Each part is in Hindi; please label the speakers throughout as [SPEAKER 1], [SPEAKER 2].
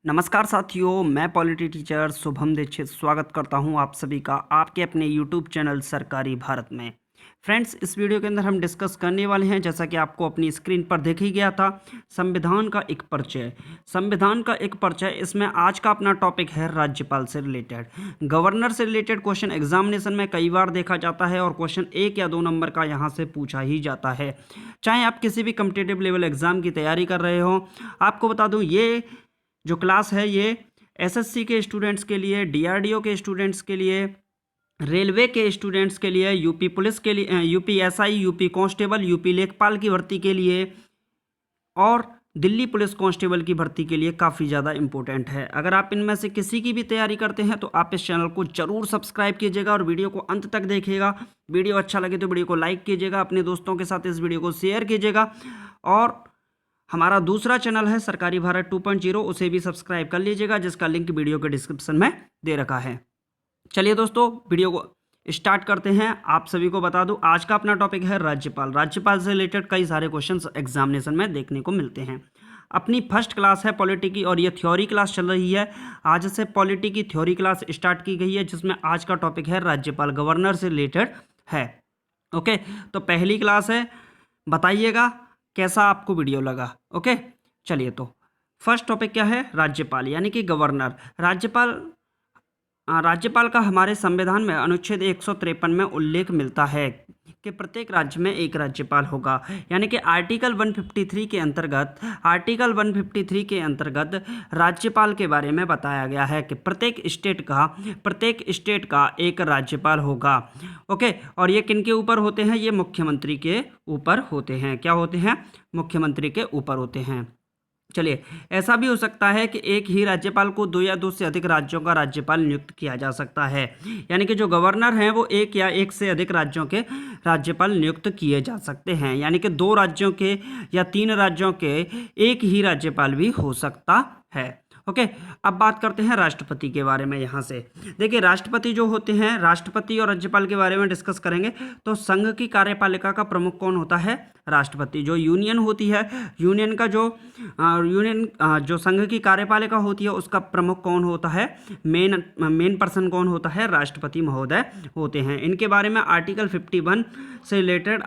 [SPEAKER 1] नमस्कार साथियों, मैं पॉलिटी टीचर शुभम दीक्षित स्वागत करता हूं आप सभी का आपके अपने यूट्यूब चैनल सरकारी भारत में। फ्रेंड्स, इस वीडियो के अंदर हम डिस्कस करने वाले हैं, जैसा कि आपको अपनी स्क्रीन पर देख ही गया था, संविधान का एक परिचय। संविधान का एक परिचय, इसमें आज का अपना टॉपिक है राज्यपाल से रिलेटेड। गवर्नर से रिलेटेड क्वेश्चन एग्जामिनेशन में कई बार देखा जाता है और क्वेश्चन 1 या 2 नंबर का यहाँ से पूछा ही जाता है, चाहे आप किसी भी कम्पिटिटिव लेवल एग्जाम की तैयारी कर रहे हो। आपको बता दूँ, ये जो क्लास है ये एसएससी के स्टूडेंट्स के लिए, डीआरडीओ के स्टूडेंट्स के लिए, रेलवे के स्टूडेंट्स के लिए, यूपी पुलिस के लिए, UP SI, UP constable, UP लेखपाल की भर्ती के लिए और दिल्ली पुलिस कांस्टेबल की भर्ती के लिए काफ़ी ज़्यादा इंपॉर्टेंट है। अगर आप इनमें से किसी की भी तैयारी करते हैं तो आप इस चैनल को जरूर सब्सक्राइब कीजिएगा और वीडियो को अंत तक देखिएगा। वीडियो अच्छा लगे तो वीडियो को लाइक कीजिएगा, अपने दोस्तों के साथ इस वीडियो को शेयर कीजिएगा और हमारा दूसरा चैनल है सरकारी भारत 2.0, उसे भी सब्सक्राइब कर लीजिएगा, जिसका लिंक वीडियो के डिस्क्रिप्शन में दे रखा है। चलिए दोस्तों, वीडियो को स्टार्ट करते हैं। आप सभी को बता दूं, आज का अपना टॉपिक है राज्यपाल। राज्यपाल से रिलेटेड कई सारे क्वेश्चंस एग्जामिनेशन में देखने को मिलते हैं। अपनी फर्स्ट क्लास है पॉलिटी की और ये थ्योरी क्लास चल रही है। आज से पॉलिटी की थ्योरी क्लास स्टार्ट की गई है, जिसमें आज का टॉपिक है राज्यपाल, गवर्नर से रिलेटेड है। ओके, तो पहली क्लास है, बताइएगा कैसा आपको वीडियो लगा। ओके, चलिए, तो फर्स्ट टॉपिक क्या है? राज्यपाल यानी कि गवर्नर। राज्यपाल का हमारे संविधान में अनुच्छेद 153 में उल्लेख मिलता है कि प्रत्येक राज्य में एक राज्यपाल होगा, यानी कि आर्टिकल 153 के अंतर्गत राज्यपाल के बारे में बताया गया है कि प्रत्येक स्टेट का एक राज्यपाल होगा। ओके, और ये किन के ऊपर होते हैं? ये मुख्यमंत्री के ऊपर होते हैं। क्या होते हैं? मुख्यमंत्री के ऊपर होते हैं। चलिए, ऐसा भी हो सकता है कि एक ही राज्यपाल को 2 या 2 से अधिक राज्यों का राज्यपाल नियुक्त किया जा सकता है, यानी कि जो गवर्नर हैं वो एक या एक से अधिक राज्यों के राज्यपाल नियुक्त किए जा सकते हैं, यानी कि 2 राज्यों के या 3 राज्यों के एक ही राज्यपाल भी हो सकता है। ओके, अब बात करते हैं राष्ट्रपति के बारे में। यहाँ से देखिए, राष्ट्रपति जो होते हैं, राष्ट्रपति और राज्यपाल के बारे में डिस्कस करेंगे। तो संघ की कार्यपालिका का प्रमुख कौन होता है? राष्ट्रपति। जो यूनियन होती है, यूनियन का जो संघ की कार्यपालिका होती है, उसका प्रमुख कौन होता है? मेन पर्सन कौन होता है? राष्ट्रपति महोदय होते हैं। इनके बारे में आर्टिकल 51 से रिलेटेड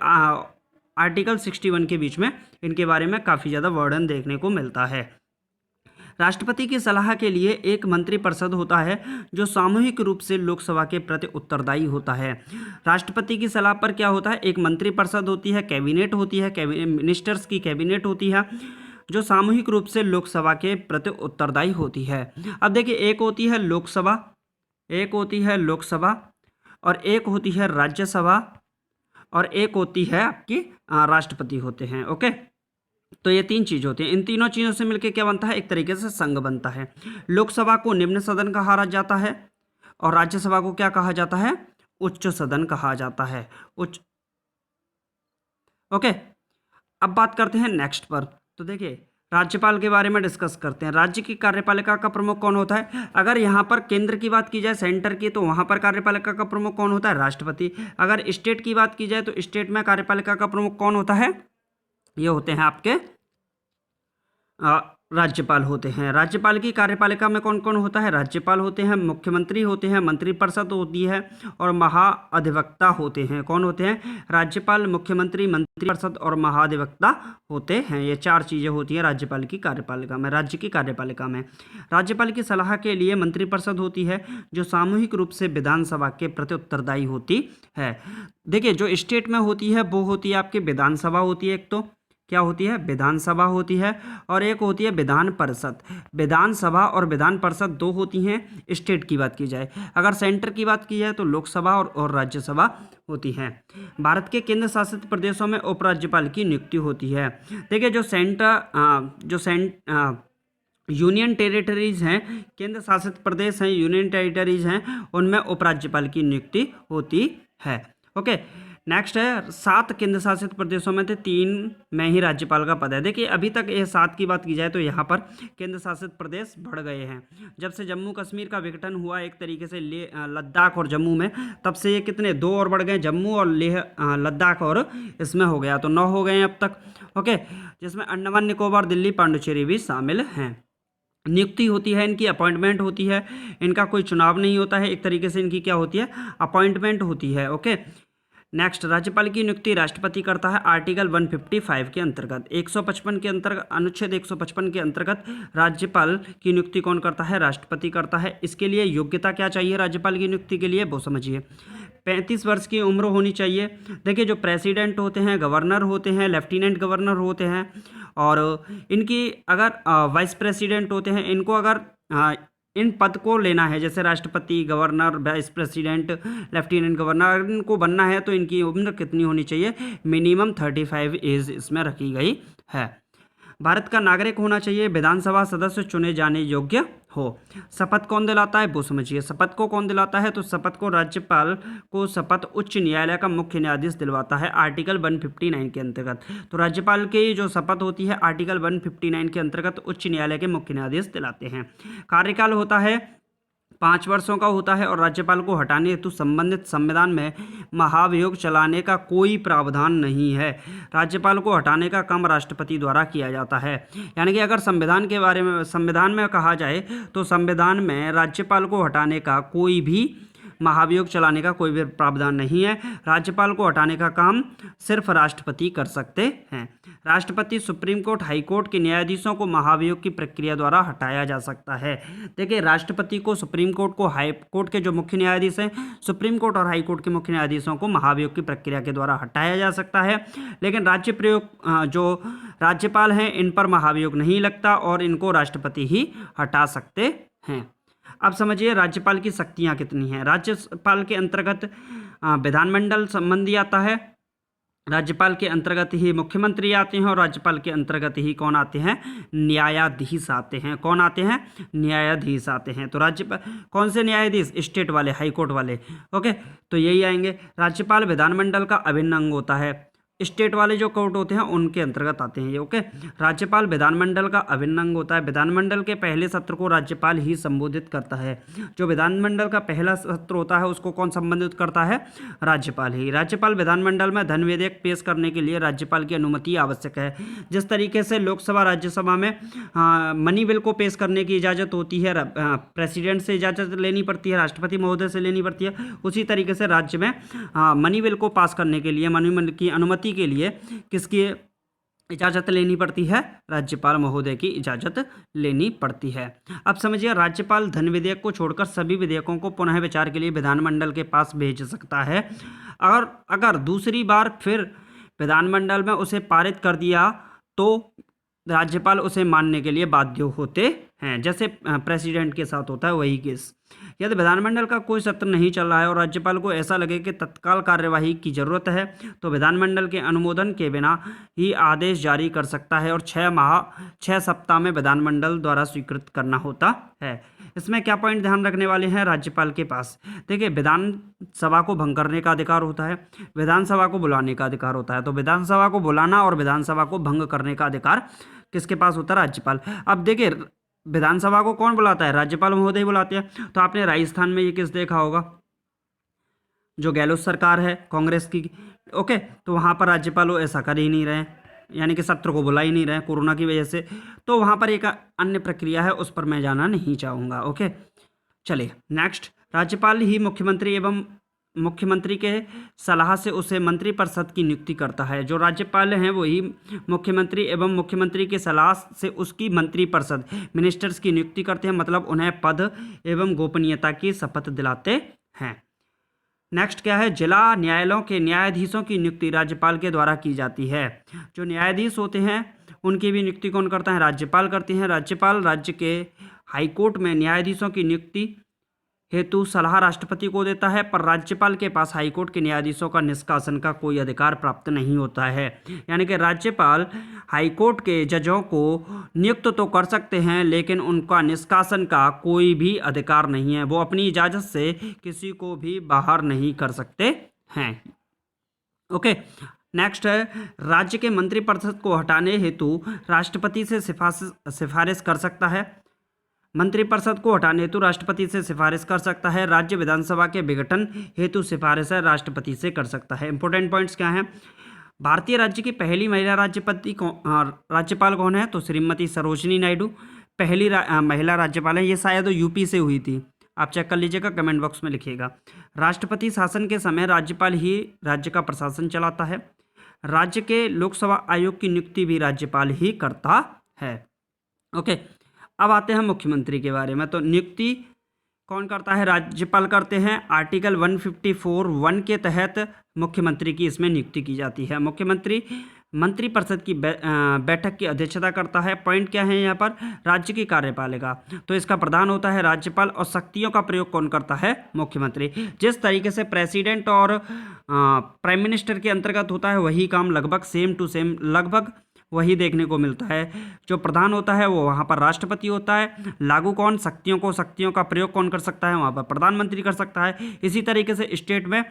[SPEAKER 1] आर्टिकल 61 के बीच में इनके बारे में काफ़ी ज़्यादा वर्णन देखने को मिलता है। राष्ट्रपति की सलाह के लिए एक मंत्रिपरिषद होता है जो सामूहिक रूप से लोकसभा के प्रति उत्तरदायी होता है। राष्ट्रपति की सलाह पर क्या होता है? एक मंत्रिपरिषद होती है, कैबिनेट होती है, मिनिस्टर्स की कैबिनेट होती है, जो सामूहिक रूप से लोकसभा के प्रति उत्तरदायी होती है। अब देखिए, एक होती है लोकसभा और एक होती है राज्यसभा और एक होती है आपकी राष्ट्रपति होते हैं। ओके, तो ये 3 चीज़ होती हैं। इन तीनों चीज़ों से मिलकर क्या बनता है? एक तरीके से संघ बनता है। लोकसभा को निम्न सदन कहा जाता है और राज्यसभा को क्या कहा जाता है? उच्च सदन कहा जाता है। ओके, अब बात करते हैं नेक्स्ट पर। तो देखिए, राज्यपाल के बारे में डिस्कस करते हैं। राज्य की कार्यपालिका का प्रमुख कौन होता है? अगर यहाँ पर केंद्र की बात की जाए, सेंटर की, तो वहाँ पर कार्यपालिका का प्रमुख कौन होता है? राष्ट्रपति। अगर स्टेट की बात की जाए तो स्टेट में कार्यपालिका का प्रमुख कौन होता है? ये होते हैं आपके राज्यपाल होते हैं। राज्यपाल की कार्यपालिका में कौन कौन होता है? राज्यपाल होते हैं, मुख्यमंत्री होते हैं, मंत्रिपरिषद होती है और महाधिवक्ता होते हैं। कौन होते हैं? राज्यपाल, मुख्यमंत्री, मंत्रिपरिषद और महाधिवक्ता होते हैं। ये 4 चीज़ें होती हैं राज्यपाल की कार्यपालिका में, राज्य की कार्यपालिका में। राज्यपाल की सलाह के लिए मंत्रिपरिषद होती है जो सामूहिक रूप से विधानसभा के प्रति उत्तरदायी होती है। देखिए, जो स्टेट में होती है वो होती है आपकी विधानसभा होती है। एक तो क्या होती है? विधानसभा होती है और एक होती है विधान परिषद। विधानसभा और विधान परिषद 2 होती हैं स्टेट की बात की जाए। अगर सेंटर की बात की जाए तो लोकसभा और राज्यसभा होती हैं। भारत के केंद्र शासित प्रदेशों में उपराज्यपाल की नियुक्ति होती है। देखिए, यूनियन टेरिटरीज हैं, केंद्र शासित प्रदेश हैं, यूनियन टेरिटरीज हैं, उनमें उपराज्यपाल की नियुक्ति होती है। ओके, नेक्स्ट है 7 केंद्र शासित प्रदेशों में थे, 3 में ही राज्यपाल का पद है। देखिए, अभी तक ये 7 की बात की जाए तो यहाँ पर केंद्र शासित प्रदेश बढ़ गए हैं। जब से जम्मू कश्मीर का विघटन हुआ एक तरीके से लद्दाख और जम्मू में, तब से ये कितने 2 और बढ़ गए, जम्मू और लद्दाख और इसमें हो गया, तो 9 हो गए हैं अब तक। ओके, जिसमें अंडमान निकोबार, दिल्ली, पांडुचेरी भी शामिल हैं। नियुक्ति होती है, इनकी अपॉइंटमेंट होती है, इनका कोई चुनाव नहीं होता है, एक तरीके से इनकी क्या होती है, अपॉइंटमेंट होती है। ओके, नेक्स्ट, राज्यपाल की नियुक्ति राष्ट्रपति करता है आर्टिकल 155 के अंतर्गत। 155 के अंतर्गत, अनुच्छेद 155 के अंतर्गत राज्यपाल की नियुक्ति कौन करता है, राष्ट्रपति करता है। इसके लिए योग्यता क्या चाहिए राज्यपाल की नियुक्ति के लिए, वो समझिए। 35 वर्ष की उम्र होनी चाहिए। देखिए, जो प्रेसिडेंट होते हैं, गवर्नर होते हैं, लेफ्टिनेंट गवर्नर होते हैं, और इनकी अगर वाइस प्रेसिडेंट होते हैं, इनको अगर इन पद को लेना है, जैसे राष्ट्रपति, governor, vice president, lieutenant governor, अगर इनको बनना है तो इनकी उम्र कितनी होनी चाहिए, मिनिमम 35 एज इसमें रखी गई है। भारत का नागरिक होना चाहिए, विधानसभा सदस्य चुने जाने योग्य हो। शपथ कौन दिलाता है, वो समझिए। शपथ को कौन दिलाता है, तो शपथ को राज्यपाल को शपथ उच्च न्यायालय का मुख्य न्यायाधीश दिलवाता है आर्टिकल 159 के अंतर्गत। तो राज्यपाल की जो शपथ होती है आर्टिकल 159 के अंतर्गत उच्च न्यायालय के मुख्य न्यायाधीश दिलाते हैं। कार्यकाल होता है 5 वर्षों का होता है, और राज्यपाल को हटाने हेतु संबंधित संविधान में महाभियोग चलाने का कोई प्रावधान नहीं है। राज्यपाल को हटाने का काम राष्ट्रपति द्वारा किया जाता है। यानी कि अगर संविधान के बारे में, संविधान में कहा जाए तो संविधान में राज्यपाल को हटाने का कोई भी, महाभियोग चलाने का कोई भी प्रावधान नहीं है। राज्यपाल को हटाने का काम सिर्फ राष्ट्रपति कर सकते हैं। राष्ट्रपति, सुप्रीम कोर्ट, हाई कोर्ट के न्यायाधीशों को महाभियोग की प्रक्रिया द्वारा हटाया जा सकता है। देखिए, राष्ट्रपति को, सुप्रीम कोर्ट को, हाई कोर्ट के जो मुख्य न्यायाधीश हैं, सुप्रीम कोर्ट और हाई कोर्ट के मुख्य न्यायाधीशों को महाभियोग की प्रक्रिया के द्वारा हटाया जा सकता है। लेकिन राज्य प्रयोग जो राज्यपाल हैं, इन पर महाभियोग नहीं लगता और इनको राष्ट्रपति ही हटा सकते हैं। अब समझिए राज्यपाल की शक्तियां कितनी हैं। राज्यपाल के अंतर्गत विधानमंडल संबंधी आता है, राज्यपाल के अंतर्गत ही मुख्यमंत्री आते हैं, और राज्यपाल के अंतर्गत ही कौन आते हैं, न्यायाधीश आते हैं। कौन आते हैं, न्यायाधीश आते हैं। तो राज्यपाल, कौन से न्यायाधीश, स्टेट वाले, हाई कोर्ट वाले। ओके, तो यही आएंगे। राज्यपाल विधानमंडल का अभिन्न अंग होता है। स्टेट वाले जो कोर्ट होते हैं उनके अंतर्गत आते हैं ये। ओके, राज्यपाल विधानमंडल का अभिन्न अंग होता है। विधानमंडल के पहले सत्र को राज्यपाल ही संबोधित करता है। जो विधानमंडल का पहला सत्र होता है उसको कौन संबोधित करता है, राज्यपाल ही। राज्यपाल विधानमंडल में धन विधेयक पेश करने के लिए राज्यपाल की अनुमति आवश्यक है। जिस तरीके से लोकसभा, राज्यसभा में मनी बिल को पेश करने की इजाज़त होती है, प्रेसिडेंट से इजाज़त लेनी पड़ती है, राष्ट्रपति महोदय से लेनी पड़ती है, उसी तरीके से राज्य में मनी बिल को पास करने के लिए, मनी बिल की अनुमति के लिए किसकी इजाज़त लेनी पड़ती है, राज्यपाल महोदय की इजाज़त लेनी पड़ती है। अब समझिए, राज्यपाल धन विधेयक को छोड़कर सभी विधेयकों को पुनः विचार के लिए विधानमंडल के पास भेज सकता है। और अगर दूसरी बार फिर विधानमंडल में उसे पारित कर दिया तो राज्यपाल उसे मानने के लिए बाध्य होते हैं, जैसे प्रेसिडेंट के साथ होता है वही केस। यदि विधानमंडल का कोई सत्र नहीं चल रहा है और राज्यपाल को ऐसा लगे कि तत्काल कार्यवाही की जरूरत है तो विधानमंडल के अनुमोदन के बिना ही आदेश जारी कर सकता है, और 6 सप्ताह में विधानमंडल द्वारा स्वीकृत करना होता है। इसमें क्या पॉइंट ध्यान रखने वाले हैं राज्यपाल के पास, देखिए, विधानसभा को भंग करने का अधिकार होता है, विधानसभा को बुलाने का अधिकार होता है। तो विधानसभा को बुलाना और विधानसभा को भंग करने का अधिकार किसके पास होता है, राज्यपाल। अब देखिए, विधानसभा को कौन बुलाता है, राज्यपाल महोदय बुलाते हैं। तो आपने राजस्थान में ये केस देखा होगा, जो गहलोत सरकार है कांग्रेस की। ओके, तो वहाँ पर राज्यपाल वो ऐसा कर ही नहीं रहे, यानी कि सत्र को बुला ही नहीं रहे कोरोना की वजह से। तो वहाँ पर एक अन्य प्रक्रिया है, उस पर मैं जाना नहीं चाहूँगा। ओके, चलिए नेक्स्ट। राज्यपाल ही मुख्यमंत्री के सलाह से उसे मंत्रिपरिषद की नियुक्ति करता है। जो राज्यपाल हैं वही मुख्यमंत्री एवं मुख्यमंत्री के सलाह से उसकी मंत्रिपरिषद, मिनिस्टर्स की नियुक्ति करते हैं, मतलब उन्हें पद एवं गोपनीयता की शपथ दिलाते हैं। नेक्स्ट क्या है, जिला न्यायालयों के न्यायाधीशों की नियुक्ति राज्यपाल के द्वारा की जाती है। जो न्यायाधीश होते हैं उनकी भी नियुक्ति कौन करता है, राज्यपाल करते हैं। राज्यपाल राज्य के हाईकोर्ट में न्यायाधीशों की नियुक्ति हेतु सलाह राष्ट्रपति को देता है, पर राज्यपाल के पास हाईकोर्ट के न्यायाधीशों का निष्कासन का कोई अधिकार प्राप्त नहीं होता है। यानी कि राज्यपाल हाईकोर्ट के जजों को नियुक्त तो कर सकते हैं, लेकिन उनका निष्कासन का कोई भी अधिकार नहीं है। वो अपनी इजाज़त से किसी को भी बाहर नहीं कर सकते हैं। ओके, नेक्स्ट है, राज्य के मंत्रिपरिषद को हटाने हेतु राष्ट्रपति से सिफारिश कर सकता है। मंत्रिपरिषद को हटाने हेतु राष्ट्रपति से सिफारिश कर सकता है। राज्य विधानसभा के विघटन हेतु सिफारिश है राष्ट्रपति से कर सकता है। इंपॉर्टेंट पॉइंट्स क्या हैं, भारतीय राज्य की पहली महिला राज्यपाल कौन है, तो श्रीमती सरोजिनी नायडू। पहली महिला राज्यपाल हैं, ये शायद यूपी से हुई थी। आप चेक कर लीजिएगा, कमेंट बॉक्स में लिखिएगा। राष्ट्रपति शासन के समय राज्यपाल ही राज्य का प्रशासन चलाता है। राज्य के लोकसभा आयोग की नियुक्ति भी राज्यपाल ही करता है। ओके, अब आते हैं मुख्यमंत्री के बारे में। तो नियुक्ति कौन करता है? राज्यपाल करते हैं। आर्टिकल 154(1) के तहत मुख्यमंत्री की इसमें नियुक्ति की जाती है। मुख्यमंत्री मंत्रिपरिषद की बैठक की अध्यक्षता करता है। पॉइंट क्या है यहाँ पर? राज्य की कार्यपालिका, तो इसका प्रधान होता है राज्यपाल, और शक्तियों का प्रयोग कौन करता है? मुख्यमंत्री। जिस तरीके से प्रेसिडेंट और प्राइम मिनिस्टर के अंतर्गत होता है, वही काम लगभग सेम टू सेम लगभग वही देखने को मिलता है। जो प्रधान होता है वो वहाँ पर राष्ट्रपति होता है। लागू कौन? शक्तियों का प्रयोग कौन कर सकता है? वहाँ पर प्रधानमंत्री कर सकता है। इसी तरीके से स्टेट में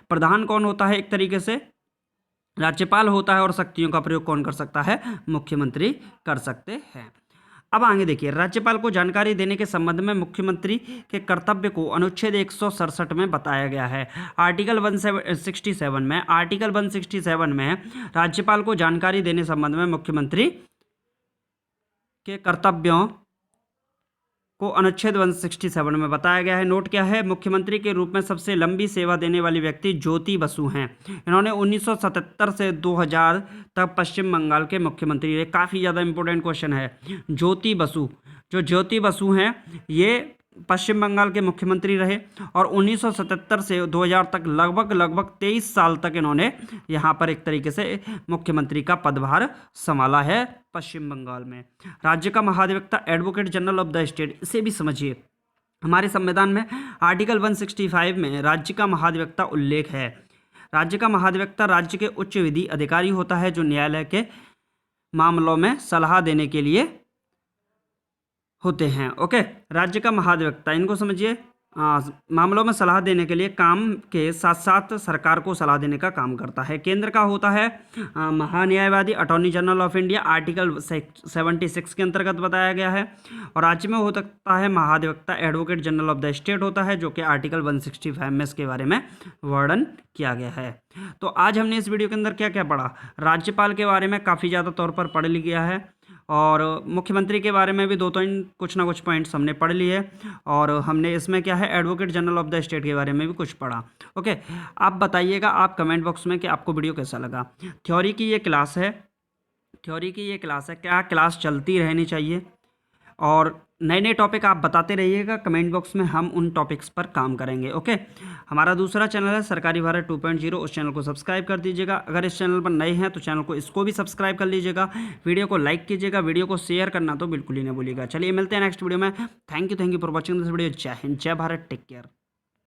[SPEAKER 1] प्रधान कौन होता है? एक तरीके से राज्यपाल होता है, और शक्तियों का प्रयोग कौन कर सकता है? मुख्यमंत्री कर सकते हैं। अब आगे देखिए, राज्यपाल को जानकारी देने के संबंध में मुख्यमंत्री के कर्तव्य को अनुच्छेद 167 में बताया गया है। आर्टिकल 167 में राज्यपाल को जानकारी देने संबंध में मुख्यमंत्री के कर्तव्यों को अनुच्छेद 167 में बताया गया है। नोट क्या है? मुख्यमंत्री के रूप में सबसे लंबी सेवा देने वाली व्यक्ति ज्योति बसु हैं। इन्होंने 1977 से 2000 तक पश्चिम बंगाल के मुख्यमंत्री रहे। काफ़ी ज़्यादा इंपॉर्टेंट क्वेश्चन है। ज्योति बसु, जो ज्योति बसु हैं, ये पश्चिम बंगाल के मुख्यमंत्री रहे, और 1977 से 2000 तक लगभग 23 साल तक इन्होंने यहाँ पर एक तरीके से मुख्यमंत्री का पदभार संभाला है पश्चिम बंगाल में। राज्य का महाधिवक्ता advocate general of the state, इसे भी समझिए। हमारे संविधान में आर्टिकल 165 में राज्य का महाधिवक्ता उल्लेख है। राज्य का महाधिवक्ता राज्य के उच्च विधि अधिकारी होता है, जो न्यायालय के मामलों में सलाह देने के लिए होते हैं। ओके, राज्य का महाधिवक्ता, इनको समझिए, मामलों में सलाह देने के लिए काम के साथ साथ सरकार को सलाह देने का काम करता है। केंद्र का होता है महान्यायवादी, attorney general of India, article 76 के अंतर्गत बताया गया है। और राज्य में हो सकता है महाधिवक्ता advocate general of the state होता है, जो कि आर्टिकल 165 में इसके बारे में वर्णन किया गया है। तो आज हमने इस वीडियो के अंदर क्या क्या पढ़ा? राज्यपाल के बारे में काफ़ी ज़्यादा तौर पर पढ़ लिया है, और मुख्यमंत्री के बारे में भी दो कुछ ना कुछ पॉइंट्स हमने पढ़ लिए, और हमने इसमें क्या है, advocate general of the state के बारे में भी कुछ पढ़ा। ओके, आप बताइएगा आप कमेंट बॉक्स में कि आपको वीडियो कैसा लगा। थ्योरी की ये क्लास है, क्या क्लास चलती रहनी चाहिए, और नए नए टॉपिक आप बताते रहिएगा कमेंट बॉक्स में, हम उन टॉपिक्स पर काम करेंगे। ओके, हमारा दूसरा चैनल है सरकारी भारत 2.0, उस चैनल को सब्सक्राइब कर दीजिएगा। अगर इस चैनल पर नए हैं तो चैनल को इसको भी सब्सक्राइब कर लीजिएगा। वीडियो को लाइक कीजिएगा, वीडियो को शेयर करना तो बिल्कुल ही नहीं भूलिएगा। चलिए मिलते हैं नेक्स्ट वीडियो में। Thank you for watching this video. जय हिंद, जय भारत, टेक केयर।